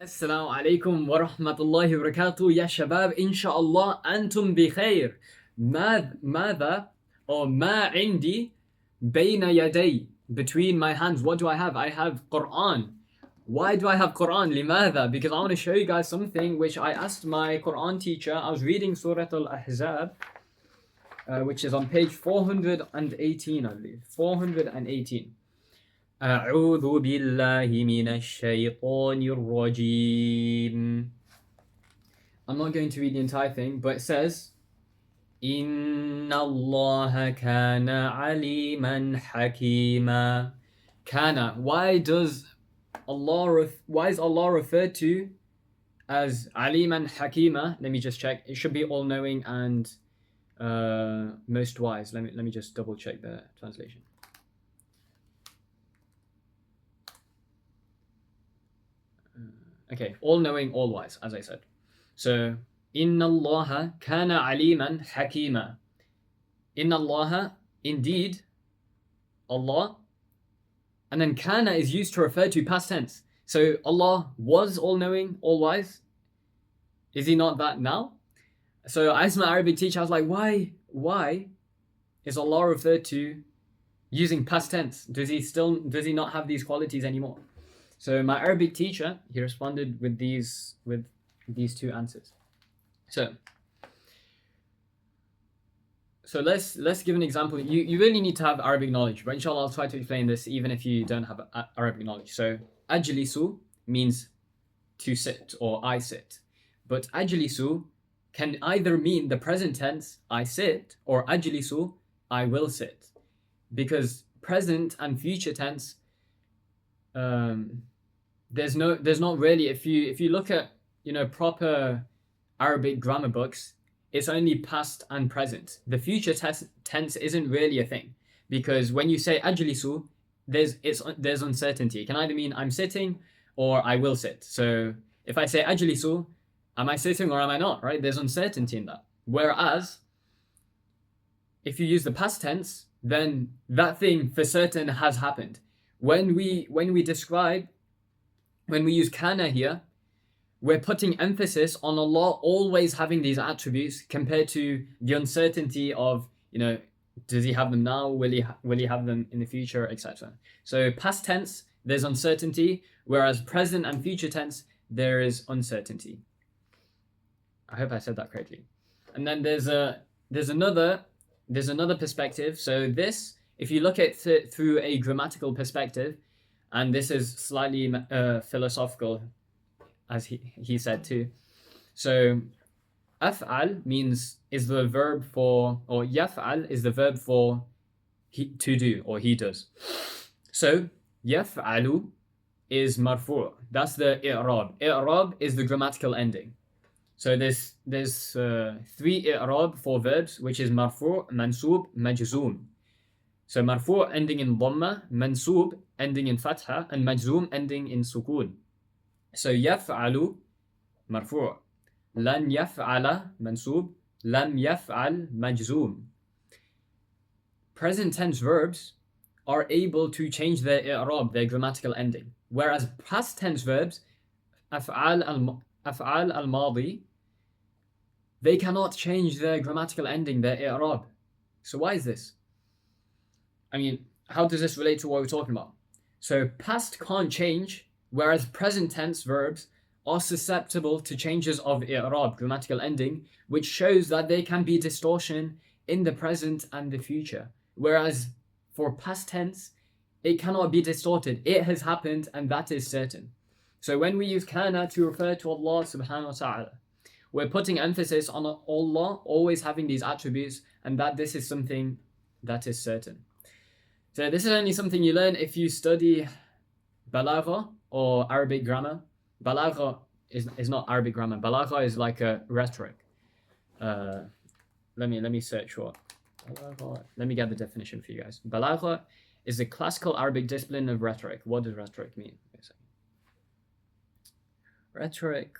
السلام عليكم ورحمة الله وبركاته يا شباب إن شاء الله أنتم بخير. ماذا أو ما عندي بين يدي, between my hands, what do I have? I have Quran. Why do I have Quran? لماذا? Because I want to show you guys something which I asked my Quran teacher. I was reading Surah Al-Ahzab, which is on page 418, I believe. 418. أعوذ بالله من الشيطان الرجيم. I'm not going to read the entire thing, but it says, إن الله كان عليما حكيما. Kana. Why is Allah referred to as Aliman Hakima? Let me just check. It should be all knowing and most wise. Let me just double check the translation. Okay, all knowing, all wise, as I said. So, Inna Allaha kana aliman hakima. Inna Allaha, indeed, Allah. And then kana is used to refer to past tense. So Allah was all knowing, all wise. Is he not that now? So I asked my Arabic teacher, I was like, why is Allah referred to using past tense? Does he not have these qualities anymore? So my Arabic teacher, he responded with these two answers. So let's give an example. You really need to have Arabic knowledge, but inshallah I'll try to explain this even if you don't have Arabic knowledge. So ajlisu means to sit or I sit, but ajlisu can either mean the present tense I sit or ajlisu I will sit, because present and future tense, there's not really, if you look at proper Arabic grammar books, it's only past and present. The future tense isn't really a thing, because when you say ajlisu, there's uncertainty. It can either mean I'm sitting or I will sit. So if I say ajlisu, am I sitting or am I not, right? There's uncertainty in that. Whereas if you use the past tense, then that thing for certain has happened. When we use kana here, we're putting emphasis on Allah always having these attributes compared to the uncertainty of, does he have them now? Will he have them in the future, etc. So past tense, there's uncertainty, whereas present and future tense, there is uncertainty. I hope I said that correctly. And then there's another perspective. So this, if you look at it through a grammatical perspective, and this is slightly philosophical, as he said too. So af'al is the verb for, or yaf'al is the verb for to do, or he does. So yaf'alu is marfu'. That's the i'rab. I'rab is the grammatical ending. So there's three i'rab for verbs, which is marfu', mansub, majzoom. So marfu' ending in dhamma, mansub ending in fatha, and majzoom ending in sukun. So yaf'alu marfu', lan yaf'ala mansub, lam yaf'al majzoom. Present tense verbs are able to change their i'rab, their grammatical ending, whereas past tense verbs, af'al al-madi, they cannot change their grammatical ending, their i'rab. So why is this? I mean, how does this relate to what we're talking about? So past can't change, whereas present tense verbs are susceptible to changes of i'rab, grammatical ending, which shows that there can be distortion in the present and the future. Whereas for past tense, it cannot be distorted. It has happened and that is certain. So when we use kana to refer to Allah subhanahu wa ta'ala, we're putting emphasis on Allah always having these attributes and that this is something that is certain. So this is only something you learn if you study balagha or Arabic grammar. Balagha is not Arabic grammar. Balagha is like a rhetoric. Let me search for balagha. Let me get the definition for you guys. Balagha is a classical Arabic discipline of rhetoric. What does rhetoric mean? Rhetoric,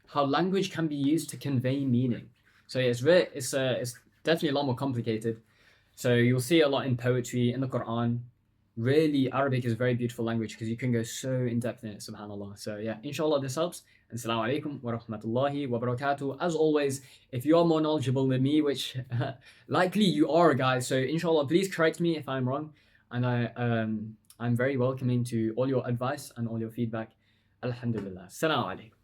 how language can be used to convey meaning. So it's definitely a lot more complicated. So you'll see a lot in poetry, in the Quran. really, Arabic is a very beautiful language because you can go so in depth in it, subhanAllah. So yeah, inshallah this helps. And assalamu alaikum wa rahmatullahi wa barakatuh. As always, if you are more knowledgeable than me, which likely you are, guys, so inshallah please correct me if I'm wrong. And I'm very welcoming to all your advice and all your feedback. Alhamdulillah. Assalamu alaikum.